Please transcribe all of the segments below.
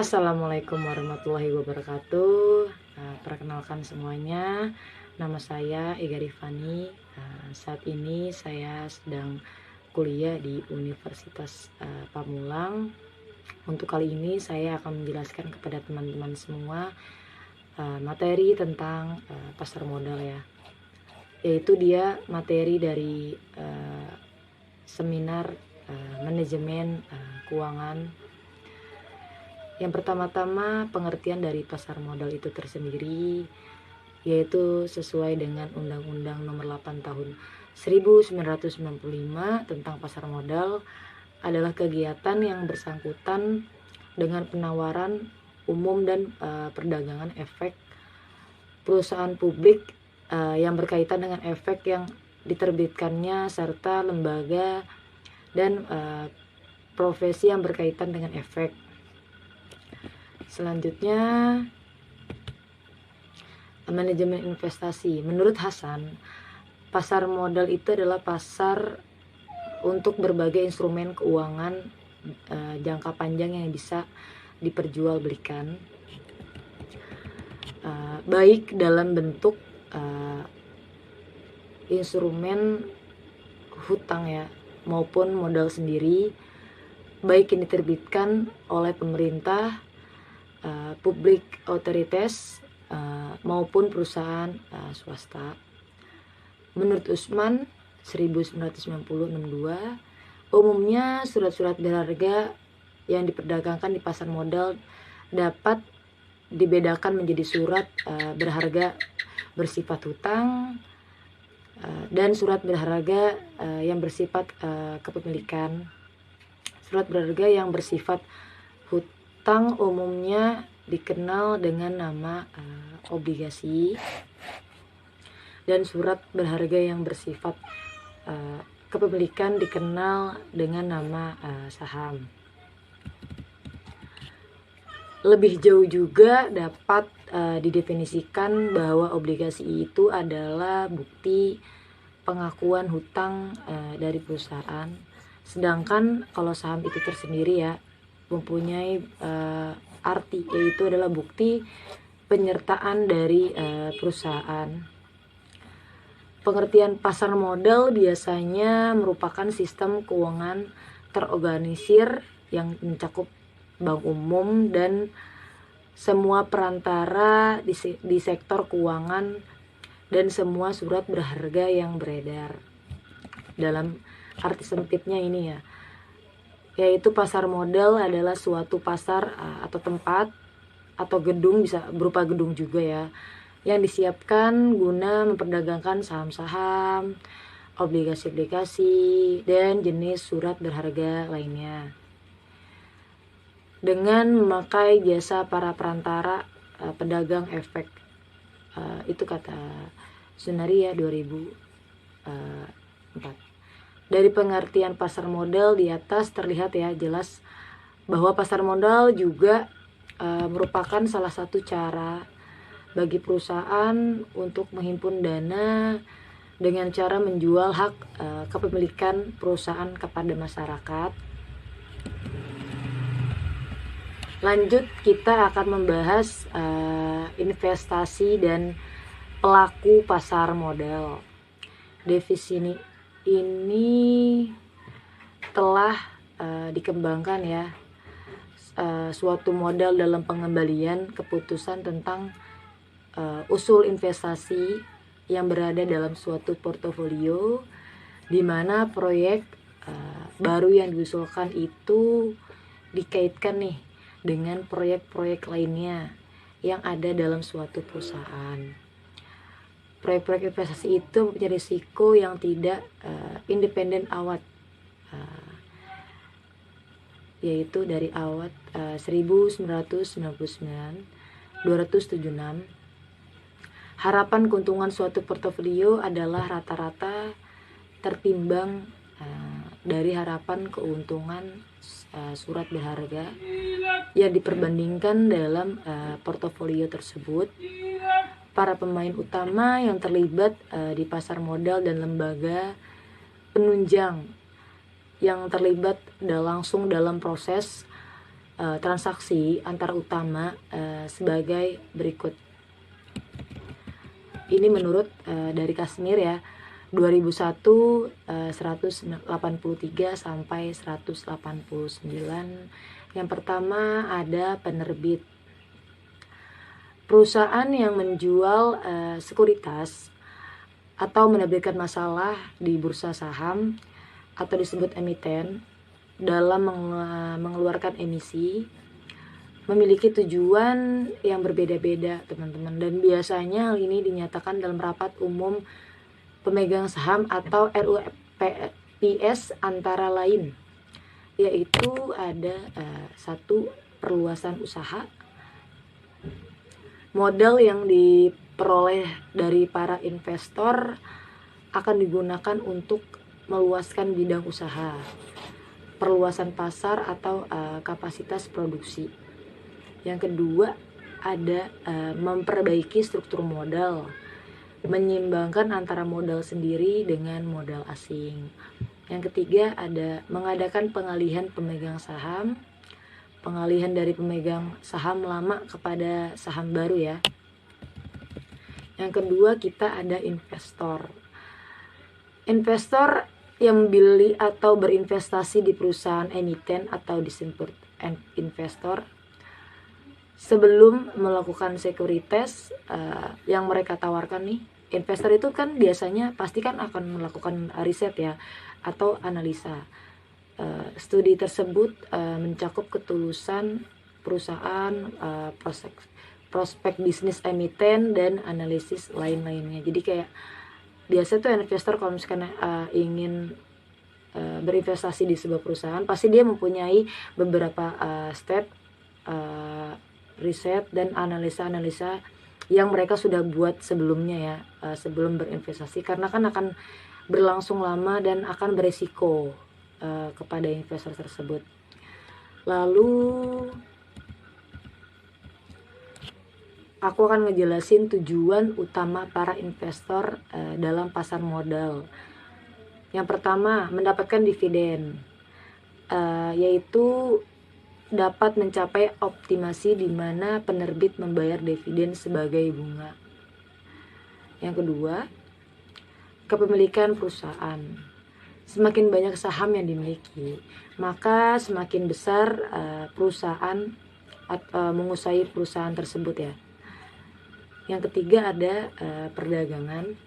Assalamualaikum warahmatullahi wabarakatuh. Perkenalkan semuanya, nama saya Ega Rifani. Saat ini saya sedang kuliah di Universitas Pamulang. Untuk kali ini saya akan menjelaskan kepada teman-teman semua materi tentang pasar modal ya, yaitu dia materi dari seminar manajemen keuangan. Yang pertama-tama, pengertian dari pasar modal itu tersendiri, yaitu sesuai dengan Undang-Undang Nomor 8 Tahun 1995 tentang pasar modal, adalah kegiatan yang bersangkutan dengan penawaran umum dan perdagangan efek perusahaan publik yang berkaitan dengan efek yang diterbitkannya, serta lembaga dan profesi yang berkaitan dengan efek. Selanjutnya, manajemen investasi. Menurut Hasan, pasar modal itu adalah pasar untuk berbagai instrumen keuangan jangka panjang yang bisa diperjualbelikan, baik dalam bentuk instrumen hutang ya, maupun modal sendiri, baik yang diterbitkan oleh pemerintah, public authorities, maupun perusahaan swasta. Menurut Usman 1990-62, umumnya surat-surat berharga yang diperdagangkan di pasar modal dapat dibedakan menjadi surat berharga bersifat hutang dan surat berharga yang bersifat kepemilikan. Surat berharga yang bersifat hutang umumnya dikenal dengan nama obligasi, dan surat berharga yang bersifat kepemilikan dikenal dengan nama saham. Lebih jauh juga dapat didefinisikan bahwa obligasi itu adalah bukti pengakuan hutang dari perusahaan, sedangkan kalau saham itu tersendiri ya mempunyai arti, yaitu adalah bukti penyertaan dari perusahaan. Pengertian pasar modal biasanya merupakan sistem keuangan terorganisir yang mencakup bank umum dan semua perantara di sektor keuangan dan semua surat berharga yang beredar. Dalam arti sempitnya ini ya, yaitu pasar modal adalah suatu pasar atau tempat atau gedung, bisa berupa gedung juga ya, yang disiapkan guna memperdagangkan saham-saham, obligasi-obligasi, dan jenis surat berharga lainnya dengan memakai jasa para perantara pedagang efek. Itu kata Sunaria 2004. Dari pengertian pasar modal di atas terlihat ya jelas bahwa pasar modal juga merupakan salah satu cara bagi perusahaan untuk menghimpun dana dengan cara menjual hak kepemilikan perusahaan kepada masyarakat. Lanjut, kita akan membahas investasi dan pelaku pasar modal. Definisi ini telah dikembangkan ya, suatu modal dalam pengembalian keputusan tentang usul investasi yang berada dalam suatu portofolio, di mana proyek baru yang diusulkan itu dikaitkan nih dengan proyek-proyek lainnya yang ada dalam suatu perusahaan. Proyek-proyek investasi itu mempunyai risiko yang tidak independen awat, yaitu dari awat 1999-276. Harapan keuntungan suatu portofolio adalah rata-rata tertimbang dari harapan keuntungan surat berharga yang diperbandingkan dalam portofolio tersebut. Para pemain utama yang terlibat di pasar modal dan lembaga penunjang yang terlibat langsung dalam proses transaksi antar utama sebagai berikut. Ini menurut dari Kashmir ya, 2001 183 sampai 189. Yang pertama ada penerbit. Perusahaan yang menjual sekuritas atau menerbitkan masalah di bursa saham atau disebut emiten dalam mengeluarkan emisi memiliki tujuan yang berbeda-beda, teman-teman, dan biasanya hal ini dinyatakan dalam rapat umum pemegang saham atau RUPS antara lain, yaitu ada satu, perluasan usaha. Modal yang diperoleh dari para investor akan digunakan untuk meluaskan bidang usaha, perluasan pasar atau kapasitas produksi. Yang kedua ada memperbaiki struktur modal, menyeimbangkan antara modal sendiri dengan modal asing. Yang ketiga ada mengadakan pengalihan pemegang saham, pengalihan dari pemegang saham lama kepada saham baru ya. Yang kedua kita ada investor. Investor yang membeli atau berinvestasi di perusahaan emiten atau disebut investor sebelum melakukan sekuritas yang mereka tawarkan nih. Investor itu kan biasanya pasti kan akan melakukan riset ya atau analisa. Studi tersebut mencakup ketulusan perusahaan, prospek bisnis emiten, dan analisis lain-lainnya. Jadi kayak biasa tuh investor kalau misalkan ingin berinvestasi di sebuah perusahaan, pasti dia mempunyai beberapa step riset dan analisa-analisa yang mereka sudah buat sebelumnya ya, sebelum berinvestasi, karena kan akan berlangsung lama dan akan beresiko kepada investor tersebut. Lalu aku akan ngejelasin tujuan utama para investor dalam pasar modal. Yang pertama, mendapatkan dividen, yaitu dapat mencapai optimasi di mana penerbit membayar dividen sebagai bunga. Yang kedua, kepemilikan perusahaan. Semakin banyak saham yang dimiliki, maka semakin besar perusahaan menguasai perusahaan tersebut ya. Yang ketiga ada perdagangan.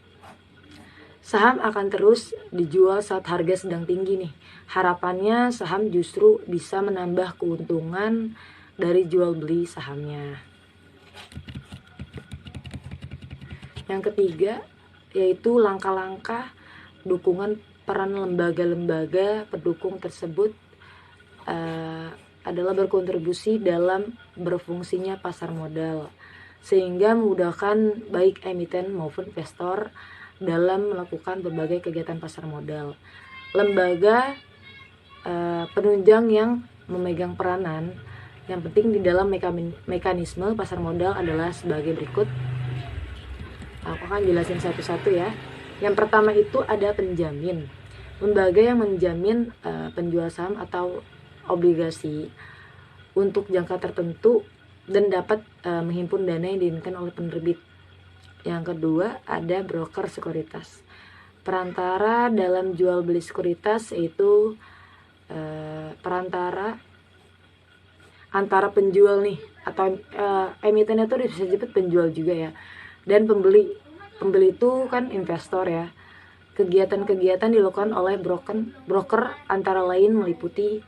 Saham akan terus dijual saat harga sedang tinggi nih. Harapannya saham justru bisa menambah keuntungan dari jual beli sahamnya. Yang ketiga yaitu langkah-langkah dukungan peran lembaga-lembaga pendukung tersebut adalah berkontribusi dalam berfungsinya pasar modal, sehingga memudahkan baik emiten maupun investor dalam melakukan berbagai kegiatan pasar modal. Lembaga penunjang yang memegang peranan yang penting di dalam mekanisme pasar modal adalah sebagai berikut. Aku akan jelasin satu-satu ya. Yang pertama itu ada penjamin. Lembaga yang menjamin penjual saham atau obligasi untuk jangka tertentu dan dapat menghimpun dana yang diinginkan oleh penerbit. Yang kedua ada broker sekuritas. Perantara dalam jual beli sekuritas yaitu perantara antara penjual nih atau emitennya itu bisa disebut penjual juga ya, dan pembeli itu kan investor ya. Kegiatan-kegiatan dilakukan oleh broker antara lain meliputi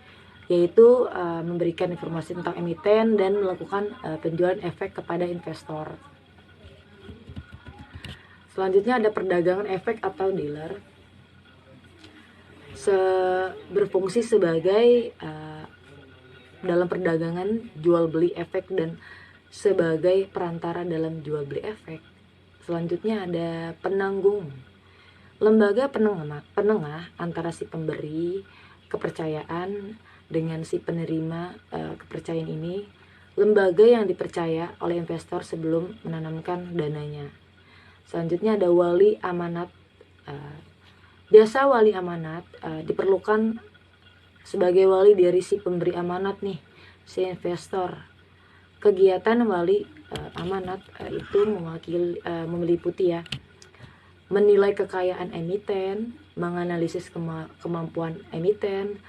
yaitu memberikan informasi tentang emiten dan melakukan penjualan efek kepada investor. Selanjutnya ada perdagangan efek atau dealer. Berfungsi sebagai dalam perdagangan jual beli efek dan sebagai perantara dalam jual beli efek. Selanjutnya ada penanggung. Lembaga penengah antara si pemberi kepercayaan dengan si penerima kepercayaan ini. Lembaga yang dipercaya oleh investor sebelum menanamkan dananya. Selanjutnya ada wali amanat. Jasa wali amanat diperlukan sebagai wali dari si pemberi amanat nih si investor. Kegiatan wali amanat itu meliputi ya, menilai kekayaan emiten, menganalisis kemampuan emiten,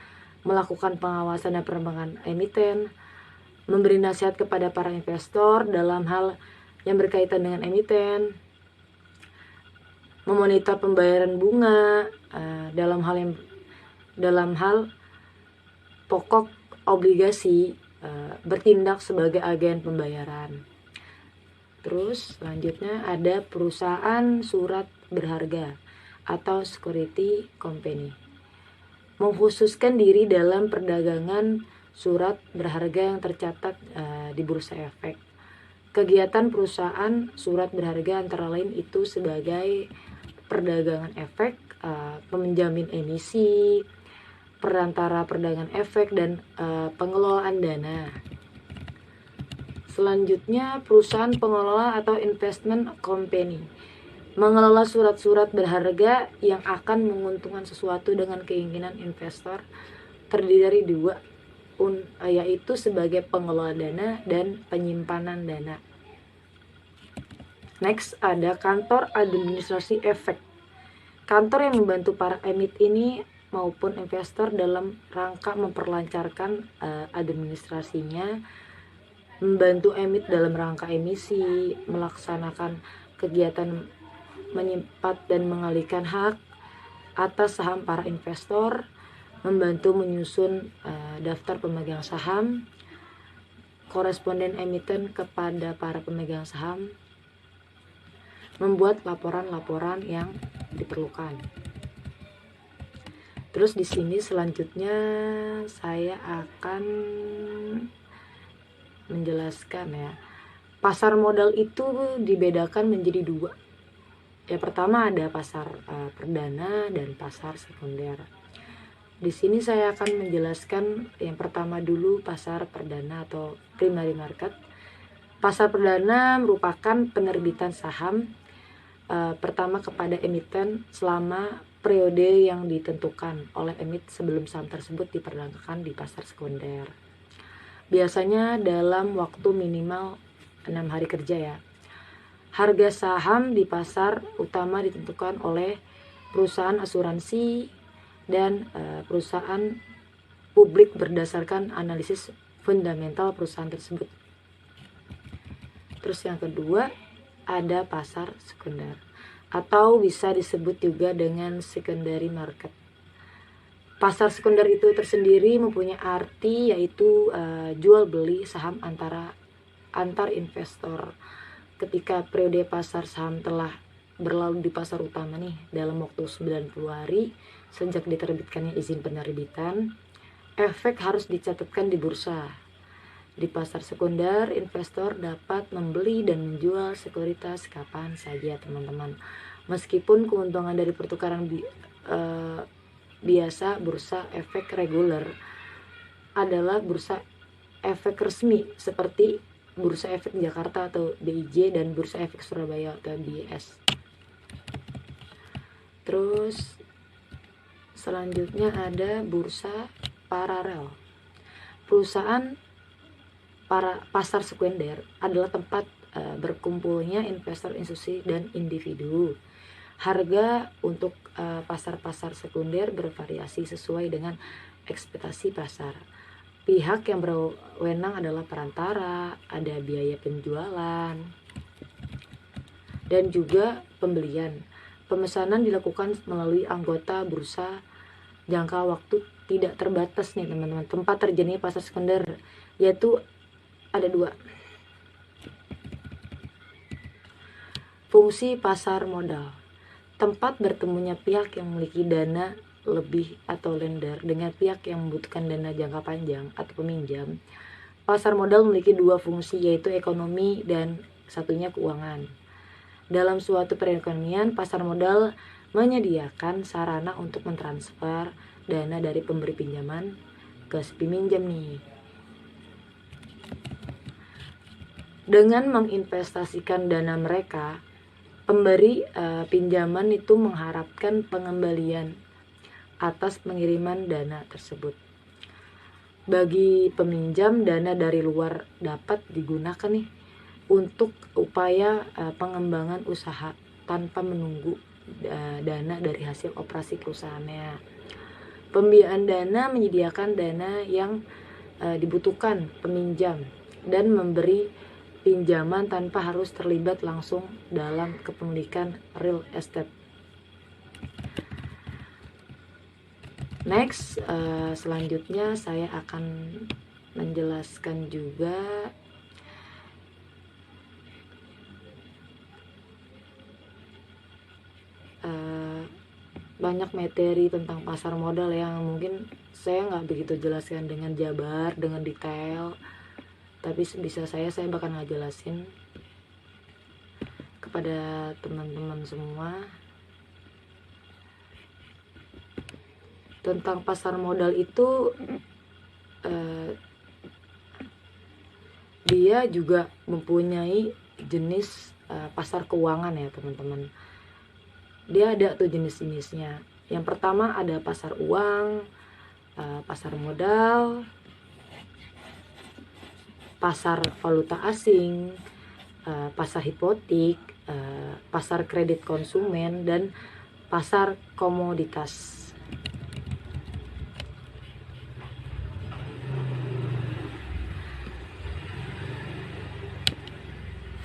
melakukan pengawasan dan pengembangan emiten, memberi nasihat kepada para investor dalam hal yang berkaitan dengan emiten, memonitor pembayaran bunga dalam hal pokok obligasi, bertindak sebagai agen pembayaran. Terus selanjutnya ada perusahaan surat berharga atau security company, mengkhususkan diri dalam perdagangan surat berharga yang tercatat di bursa efek. Kegiatan perusahaan surat berharga antara lain itu sebagai perdagangan efek, pemenjamin emisi, perantara perdagangan efek, dan pengelolaan dana. Selanjutnya, perusahaan pengelola atau investment company, mengelola surat-surat berharga yang akan menguntungkan sesuatu dengan keinginan investor, terdiri dari dua, yaitu sebagai pengelola dana dan penyimpanan dana. Next, ada kantor administrasi efek. Kantor yang membantu para emit ini maupun investor dalam rangka memperlancarkan administrasinya, membantu emit dalam rangka emisi, melaksanakan kegiatan menyimpan dan mengalihkan hak atas saham para investor, membantu menyusun daftar pemegang saham, koresponden emiten kepada para pemegang saham, membuat laporan-laporan yang diperlukan. Terus di sini selanjutnya saya akan menjelaskan ya. Pasar modal itu dibedakan menjadi dua. Yang pertama ada pasar perdana dan pasar sekunder. Di sini saya akan menjelaskan yang pertama dulu, pasar perdana atau primary market. Pasar perdana merupakan penerbitan saham pertama kepada emiten selama periode yang ditentukan oleh emit sebelum saham tersebut diperdagangkan di pasar sekunder. Biasanya dalam waktu minimal 6 hari kerja ya. Harga saham di pasar utama ditentukan oleh perusahaan asuransi dan perusahaan publik berdasarkan analisis fundamental perusahaan tersebut. Terus yang kedua ada pasar sekunder atau bisa disebut juga dengan secondary market. Pasar sekunder itu tersendiri mempunyai arti yaitu jual beli saham antar investor. Ketika periode pasar saham telah berlalu di pasar utama nih dalam waktu 90 hari sejak diterbitkannya izin penerbitan, efek harus dicatatkan di bursa. Di pasar sekunder, investor dapat membeli dan menjual sekuritas kapan saja, teman-teman. Meskipun keuntungan dari pertukaran biasa, bursa efek reguler adalah bursa efek resmi seperti Bursa Efek Jakarta atau BIJ dan Bursa Efek Surabaya atau BIS. Terus selanjutnya ada bursa paralel. Perusahaan pasar sekunder adalah tempat berkumpulnya investor, institusi, dan individu. Harga untuk pasar-pasar sekunder bervariasi sesuai dengan ekspektasi pasar. Pihak yang berwenang adalah perantara, ada biaya penjualan, dan juga pembelian. Pemesanan dilakukan melalui anggota bursa jangka waktu tidak terbatas nih teman-teman. Tempat terjadinya pasar sekunder yaitu ada dua. Fungsi pasar modal, tempat bertemunya pihak yang memiliki dana lebih atau lender dengan pihak yang membutuhkan dana jangka panjang atau peminjam. Pasar modal memiliki dua fungsi yaitu ekonomi dan satunya keuangan. Dalam suatu perekonomian, pasar modal menyediakan sarana untuk mentransfer dana dari pemberi pinjaman ke si peminjam nih. Dengan menginvestasikan dana mereka, pemberi pinjaman itu mengharapkan pengembalian atas pengiriman dana tersebut. Bagi peminjam, dana dari luar dapat digunakan nih untuk upaya pengembangan usaha tanpa menunggu dana dari hasil operasi perusahaannya. Pembiayaan dana menyediakan dana yang dibutuhkan peminjam dan memberi pinjaman tanpa harus terlibat langsung dalam kepemilikan real estate. Next, selanjutnya saya akan menjelaskan juga banyak materi tentang pasar modal yang mungkin saya nggak begitu jelaskan dengan jabar, dengan detail, tapi bisa saya bakal ngejelasin kepada teman-teman semua tentang pasar modal itu. Dia juga mempunyai jenis pasar keuangan ya teman-teman. Dia ada tuh jenis-jenisnya. Yang pertama ada pasar uang, pasar modal, pasar valuta asing, pasar hipotek, pasar kredit konsumen, dan pasar komoditas.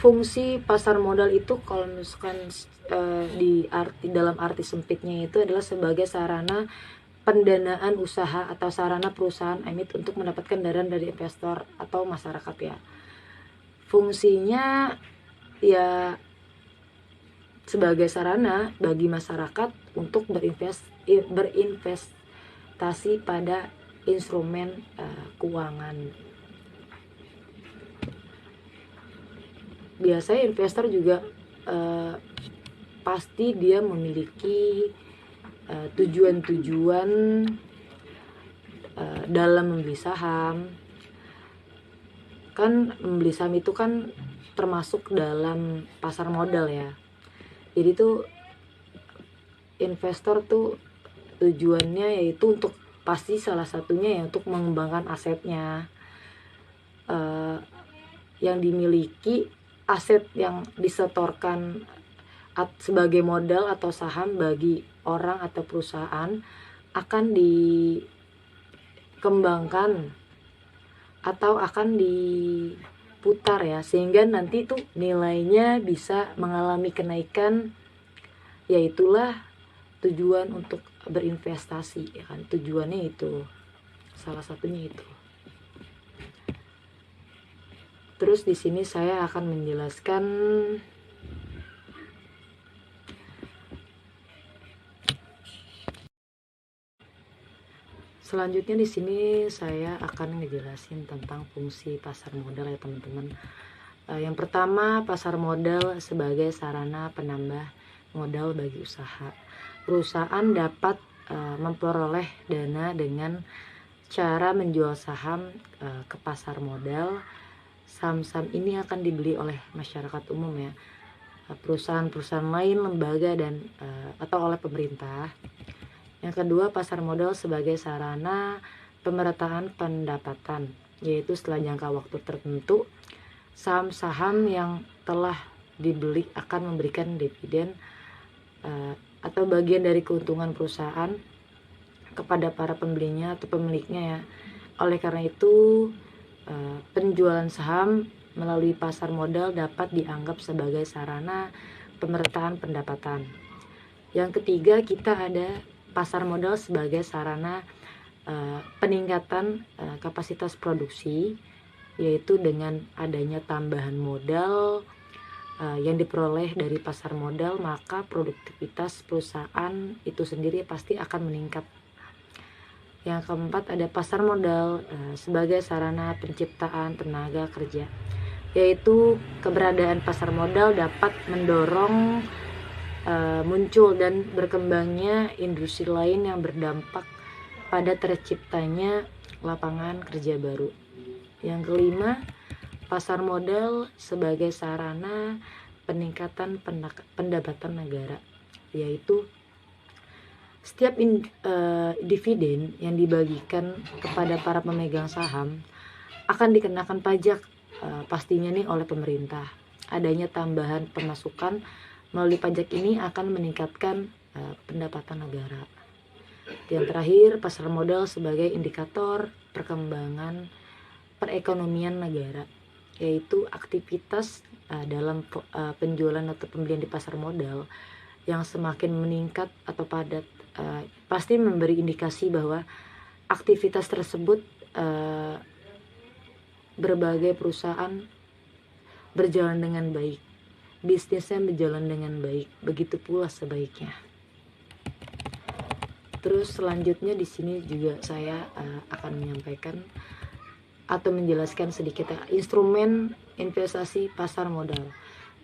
Fungsi pasar modal itu kalau misalkan dalam arti sempitnya itu adalah sebagai sarana pendanaan usaha atau sarana perusahaan emit untuk mendapatkan dana dari investor atau masyarakat ya. Fungsinya ya sebagai sarana bagi masyarakat untuk berinvestasi pada instrumen keuangan. Biasanya investor juga pasti dia memiliki tujuan-tujuan dalam membeli saham. Kan membeli saham itu kan termasuk dalam pasar modal ya. Jadi tuh investor tuh tujuannya yaitu untuk pasti salah satunya ya untuk mengembangkan asetnya yang dimiliki. Aset yang disetorkan sebagai modal atau saham bagi orang atau perusahaan akan dikembangkan atau akan diputar ya, sehingga nanti tuh nilainya bisa mengalami kenaikan. Yaitulah tujuan untuk berinvestasi ya kan, tujuannya itu salah satunya itu. Terus di sini saya akan menjelaskan selanjutnya. Di sini saya akan ngejelasin tentang fungsi pasar modal ya teman-teman. Yang pertama, pasar modal sebagai sarana penambah modal bagi usaha. Perusahaan dapat memperoleh dana dengan cara menjual saham ke pasar modal. Saham-saham ini akan dibeli oleh masyarakat umum ya, perusahaan-perusahaan lain, lembaga, dan atau oleh pemerintah. Yang kedua, pasar modal sebagai sarana pemerataan pendapatan, yaitu setelah jangka waktu tertentu saham-saham yang telah dibeli akan memberikan dividen atau bagian dari keuntungan perusahaan kepada para pembelinya atau pemiliknya ya. Oleh karena itu penjualan saham melalui pasar modal dapat dianggap sebagai sarana pemerataan pendapatan. Yang ketiga, kita ada pasar modal sebagai sarana peningkatan kapasitas produksi, yaitu dengan adanya tambahan modal yang diperoleh dari pasar modal, maka produktivitas perusahaan itu sendiri pasti akan meningkat. Yang keempat, ada pasar modal sebagai sarana penciptaan tenaga kerja, yaitu keberadaan pasar modal dapat mendorong muncul dan berkembangnya industri lain yang berdampak pada terciptanya lapangan kerja baru. Yang kelima, pasar modal sebagai sarana peningkatan pendapatan negara, yaitu Setiap dividen yang dibagikan kepada para pemegang saham akan dikenakan pajak pastinya nih oleh pemerintah. Adanya tambahan pemasukan melalui pajak ini akan meningkatkan pendapatan negara. Yang terakhir, pasar modal sebagai indikator perkembangan perekonomian negara, yaitu aktivitas dalam penjualan atau pembelian di pasar modal yang semakin meningkat atau padat pasti memberi indikasi bahwa aktivitas tersebut berbagai perusahaan berjalan dengan baik, bisnisnya berjalan dengan baik, begitu pula sebaiknya. Terus selanjutnya di sini juga saya akan menyampaikan atau menjelaskan sedikit instrumen investasi pasar modal.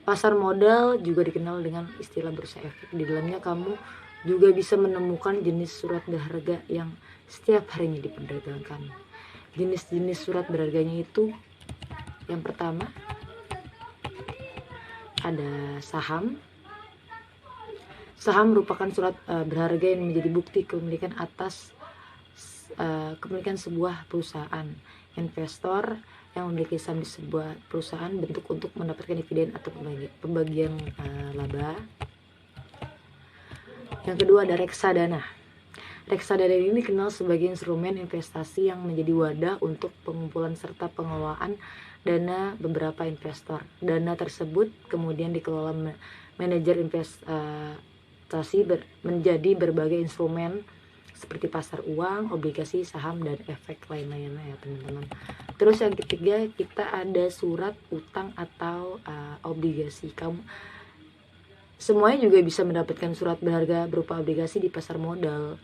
Pasar modal juga dikenal dengan istilah bursa efek. Di dalamnya kamu juga bisa menemukan jenis surat berharga yang setiap harinya diperdagangkan. Jenis-jenis surat berharganya itu, yang pertama ada saham. Saham merupakan surat berharga yang menjadi bukti kepemilikan atas kepemilikan sebuah perusahaan. Investor yang memiliki saham di sebuah perusahaan bentuk untuk mendapatkan dividen atau pembagian laba. Yang kedua ada reksadana. Reksadana ini dikenal sebagai instrumen investasi yang menjadi wadah untuk pengumpulan serta pengelolaan dana beberapa investor. Dana tersebut kemudian dikelola manajer investasi menjadi berbagai instrumen seperti pasar uang, obligasi, saham, dan efek lain-lainnya ya teman-teman. Terus yang ketiga kita ada surat utang atau obligasi. Kamu semuanya juga bisa mendapatkan surat berharga berupa obligasi di pasar modal.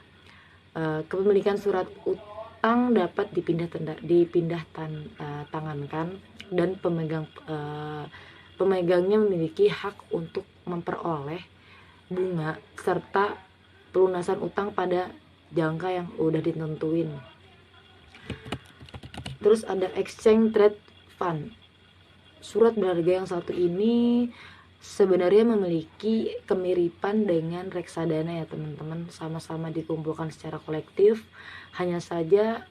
Kepemilikan surat utang dapat tangankan dan pemegangnya memiliki hak untuk memperoleh bunga serta pelunasan utang pada jangka yang udah ditentuin. Terus ada exchange trade fund. Surat berharga yang satu ini sebenarnya memiliki kemiripan dengan reksadana ya teman-teman, sama-sama dikumpulkan secara kolektif. Hanya saja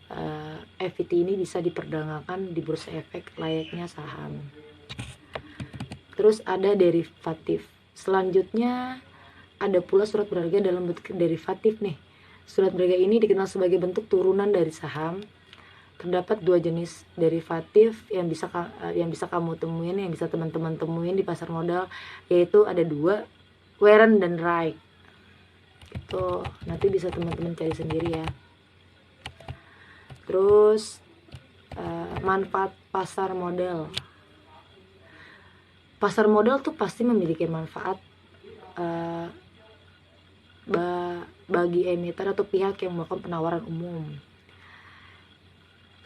FVT ini bisa diperdagangkan di bursa efek layaknya saham. Terus ada derivatif. Selanjutnya ada pula surat berharga dalam bentuk derivatif nih. Surat berharga ini dikenal sebagai bentuk turunan dari saham. Terdapat dua jenis derivatif yang bisa kamu temuin, yang bisa teman-teman temuin di pasar modal, yaitu ada dua, warrant dan right. Itu nanti bisa teman-teman cari sendiri ya. Terus manfaat pasar modal. Pasar modal tuh pasti memiliki manfaat bagi emiten atau pihak yang melakukan penawaran umum.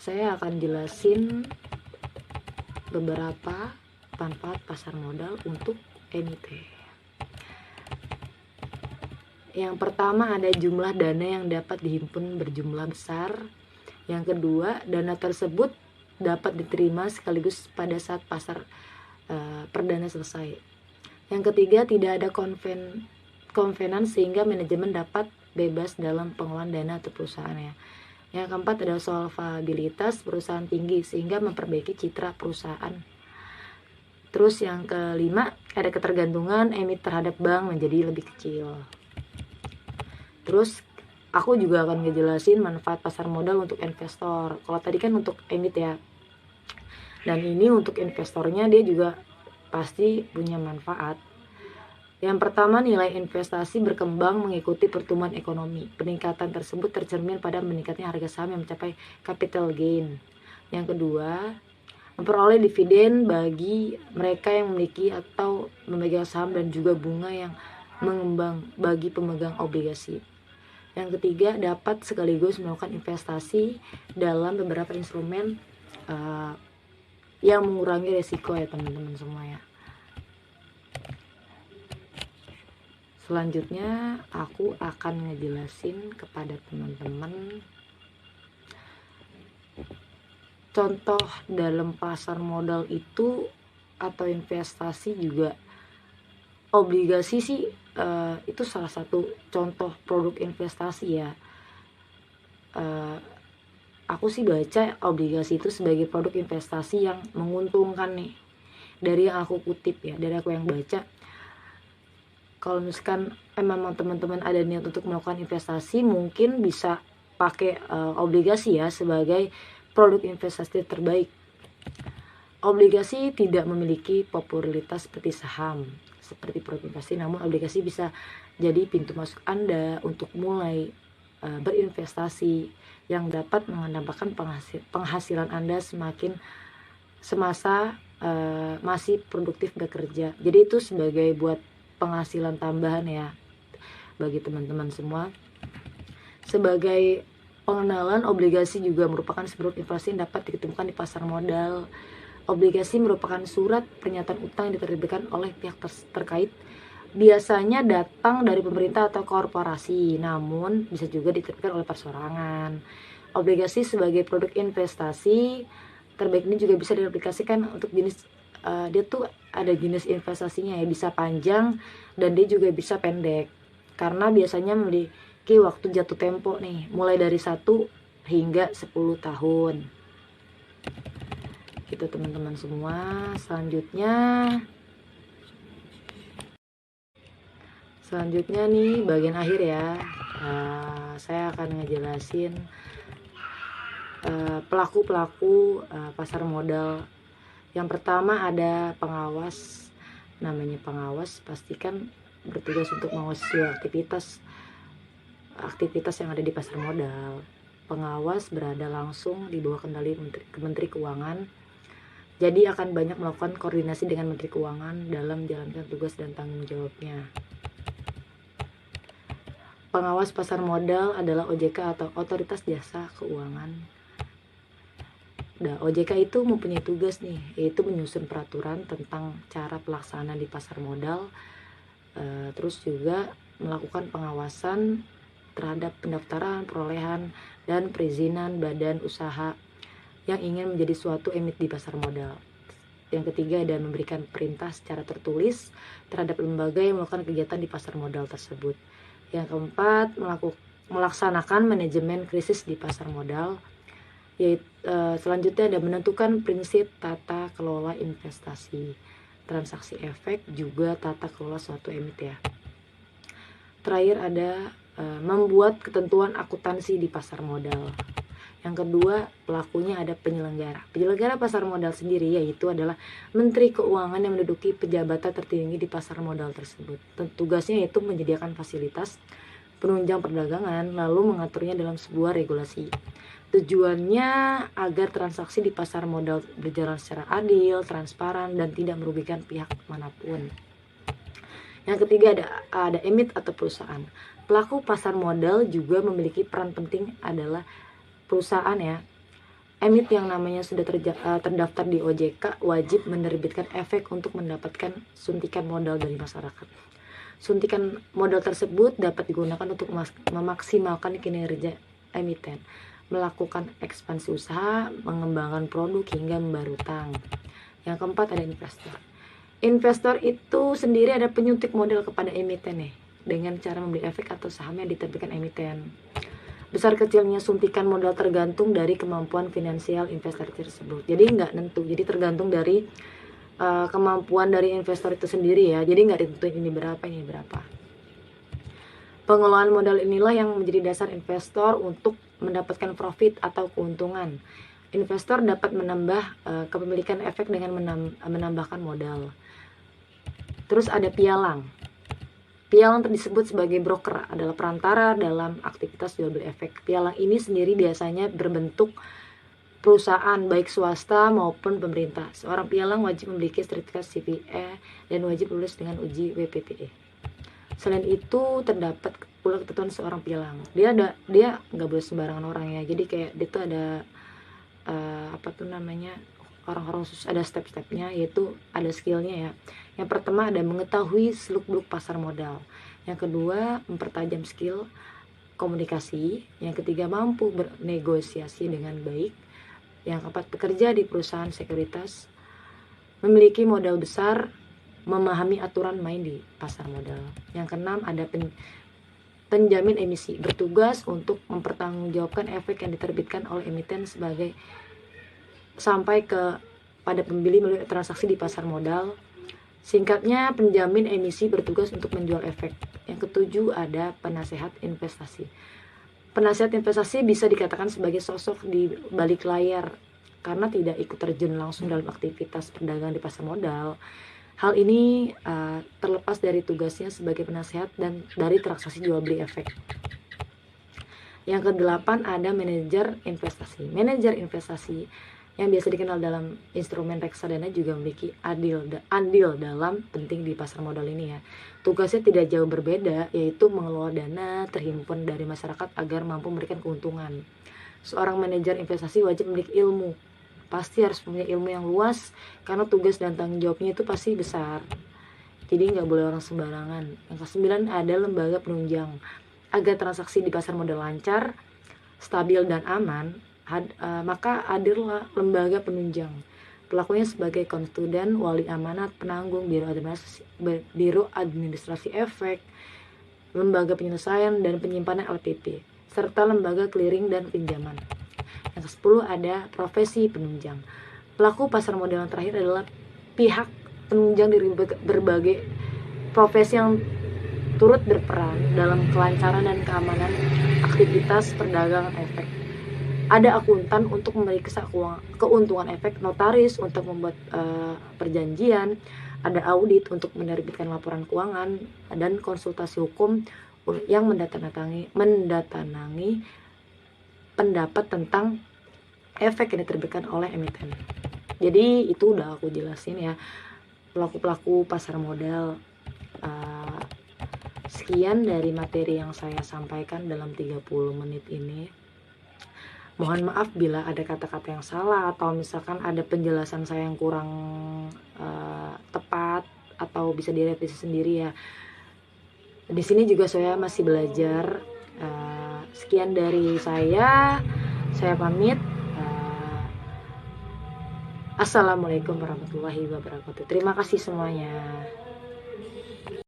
Saya akan jelasin beberapa manfaat pasar modal untuk emiten. Yang pertama ada jumlah dana yang dapat dihimpun berjumlah besar. Yang kedua, dana tersebut dapat diterima sekaligus pada saat pasar perdana selesai. Yang ketiga, tidak ada konvenan sehingga manajemen dapat bebas dalam pengelolaan dana atau perusahaan ya. Yang keempat ada solvabilitas perusahaan tinggi sehingga memperbaiki citra perusahaan. Terus yang kelima ada ketergantungan emiten terhadap bank menjadi lebih kecil. Terus aku juga akan ngejelasin manfaat pasar modal untuk investor. Kalau tadi kan untuk emiten ya, dan ini untuk investornya dia juga pasti punya manfaat. Yang pertama, nilai investasi berkembang mengikuti pertumbuhan ekonomi. Peningkatan tersebut tercermin pada meningkatnya harga saham yang mencapai capital gain. Yang kedua, memperoleh dividen bagi mereka yang memiliki atau memegang saham dan juga bunga yang mengembang bagi pemegang obligasi. Yang ketiga, dapat sekaligus melakukan investasi dalam beberapa instrumen yang mengurangi resiko ya teman-teman semua ya. Selanjutnya aku akan ngejelasin kepada teman-teman contoh dalam pasar modal itu atau investasi juga obligasi sih itu salah satu contoh produk investasi ya. Aku sih baca obligasi itu sebagai produk investasi yang menguntungkan nih. Dari yang aku kutip ya, dari aku yang baca, kalau misalkan emang teman-teman ada niat untuk melakukan investasi, mungkin bisa pakai obligasi ya sebagai produk investasi terbaik. Obligasi tidak memiliki popularitas seperti saham, seperti produk investasi, namun obligasi bisa jadi pintu masuk Anda untuk mulai berinvestasi yang dapat menambahkan penghasilan Anda semakin semasa masih produktif bekerja. Jadi itu sebagai buat penghasilan tambahan ya bagi teman-teman semua. Sebagai pengenalan, obligasi juga merupakan produk investasi yang dapat ditemukan di pasar modal. Obligasi merupakan surat pernyataan utang yang diterbitkan oleh pihak terkait, biasanya datang dari pemerintah atau korporasi, namun bisa juga diterbitkan oleh perseorangan. Obligasi sebagai produk investasi terbaik ini juga bisa diaplikasikan untuk jenis dia tuh ada jenis investasinya ya, bisa panjang dan dia juga bisa pendek, karena biasanya memiliki waktu jatuh tempo nih, mulai dari 1 hingga 10 tahun gitu teman-teman semua. Selanjutnya nih bagian akhir ya, saya akan ngejelasin pelaku-pelaku pasar modal. Yang pertama ada pengawas. Namanya pengawas pastikan bertugas untuk mengawasi aktivitas yang ada di pasar modal. Pengawas berada langsung di bawah kendali Menteri Keuangan. Jadi akan banyak melakukan koordinasi dengan Menteri Keuangan dalam menjalankan tugas dan tanggung jawabnya. Pengawas pasar modal adalah OJK atau Otoritas Jasa Keuangan. Nah, OJK itu mempunyai tugas nih, yaitu menyusun peraturan tentang cara pelaksanaan di pasar modal, terus juga melakukan pengawasan terhadap pendaftaran, perolehan, dan perizinan badan usaha yang ingin menjadi suatu emit di pasar modal. Yang ketiga ada memberikan perintah secara tertulis terhadap lembaga yang melakukan kegiatan di pasar modal tersebut. Yang keempat, melaksanakan manajemen krisis di pasar modal. Selanjutnya ada menentukan prinsip tata kelola investasi, transaksi efek, juga tata kelola suatu emit ya. Terakhir ada membuat ketentuan akuntansi di pasar modal. Yang kedua, pelakunya ada penyelenggara. Penyelenggara pasar modal sendiri yaitu adalah Menteri Keuangan yang menduduki pejabatan tertinggi di pasar modal tersebut. Tugasnya yaitu menyediakan fasilitas penunjang perdagangan lalu mengaturnya dalam sebuah regulasi. Tujuannya agar transaksi di pasar modal berjalan secara adil, transparan, dan tidak merugikan pihak manapun. Yang ketiga ada emit atau perusahaan. Pelaku pasar modal juga memiliki peran penting adalah perusahaan ya. Emit yang namanya sudah terdaftar di OJK wajib menerbitkan efek untuk mendapatkan suntikan modal dari masyarakat. Suntikan modal tersebut dapat digunakan untuk memaksimalkan kinerja emiten, melakukan ekspansi usaha, mengembangkan produk, hingga membayar utang. Yang keempat ada investor. Investor itu sendiri ada penyuntik modal kepada emiten nih, dengan cara membeli efek atau saham yang diterbitkan emiten. Besar kecilnya suntikan modal tergantung dari kemampuan finansial investor tersebut. Jadi nggak nentu, jadi tergantung dari kemampuan dari investor itu sendiri ya. Jadi nggak ditentuin ini berapa. Pengelolaan modal inilah yang menjadi dasar investor untuk mendapatkan profit atau keuntungan. Investor dapat menambah kepemilikan efek dengan menambahkan modal. Terus ada pialang. Pialang disebut sebagai broker, adalah perantara dalam aktivitas jual beli efek. Pialang ini sendiri biasanya berbentuk perusahaan baik swasta maupun pemerintah. Seorang pialang wajib memiliki sertifikat CPA dan wajib lulus dengan uji WPTE. Selain itu terdapat pula ketentuan seorang pialang. Dia nggak boleh sembarangan orang ya. Jadi kayak dia tuh ada orang-orang khusus, ada step-stepnya, yaitu ada skillnya ya. Yang pertama ada mengetahui seluk-beluk pasar modal. Yang kedua mempertajam skill komunikasi. Yang ketiga mampu bernegosiasi dengan baik. Yang keempat bekerja di perusahaan sekuritas, memiliki modal besar memahami aturan main di pasar modal. Yang keenam ada penjamin emisi, bertugas untuk mempertanggungjawabkan efek yang diterbitkan oleh emiten sampai pada pembeli melalui transaksi di pasar modal. Singkatnya, penjamin emisi bertugas untuk menjual efek. Yang ketujuh ada penasehat investasi. Penasehat investasi bisa dikatakan sebagai sosok di balik layar karena tidak ikut terjun langsung dalam aktivitas perdagangan di pasar modal. Hal ini terlepas dari tugasnya sebagai penasehat dan dari transaksi jual beli efek. Yang kedelapan ada manajer investasi. Manajer investasi yang biasa dikenal dalam instrumen reksadana juga memiliki andil dalam penting di pasar modal ini ya. Tugasnya tidak jauh berbeda, yaitu mengelola dana terhimpun dari masyarakat agar mampu memberikan keuntungan. Seorang manajer investasi wajib memiliki ilmu, pasti harus punya ilmu yang luas karena tugas dan tanggung jawabnya itu pasti besar. Jadi nggak boleh orang sembarangan. Yang kesembilan ada lembaga penunjang. Agar transaksi di pasar modal lancar, stabil dan aman, maka hadirlah lembaga penunjang. Pelakunya sebagai konstituen, wali amanat, penanggung, biro administrasi efek, lembaga penyelesaian dan penyimpanan LPP, serta lembaga clearing dan pinjaman. Yang ke-10 ada profesi penunjang. Pelaku pasar modal yang terakhir adalah pihak penunjang dari berbagai profesi yang turut berperan dalam kelancaran dan keamanan aktivitas perdagangan efek. Ada akuntan untuk memeriksa keuntungan efek, notaris untuk membuat perjanjian, ada audit untuk menerbitkan laporan keuangan, dan konsultasi hukum yang mendatangi pendapat tentang efek yang diterbitkan oleh emiten. Jadi itu udah aku jelasin ya, pelaku-pelaku pasar modal. Sekian dari materi yang saya sampaikan dalam 30 menit ini. Mohon maaf bila ada kata-kata yang salah atau misalkan ada penjelasan saya yang kurang tepat atau bisa direvisi sendiri ya. Di sini juga saya masih belajar. Sekian dari saya pamit. Assalamualaikum warahmatullahi wabarakatuh. Terima kasih semuanya.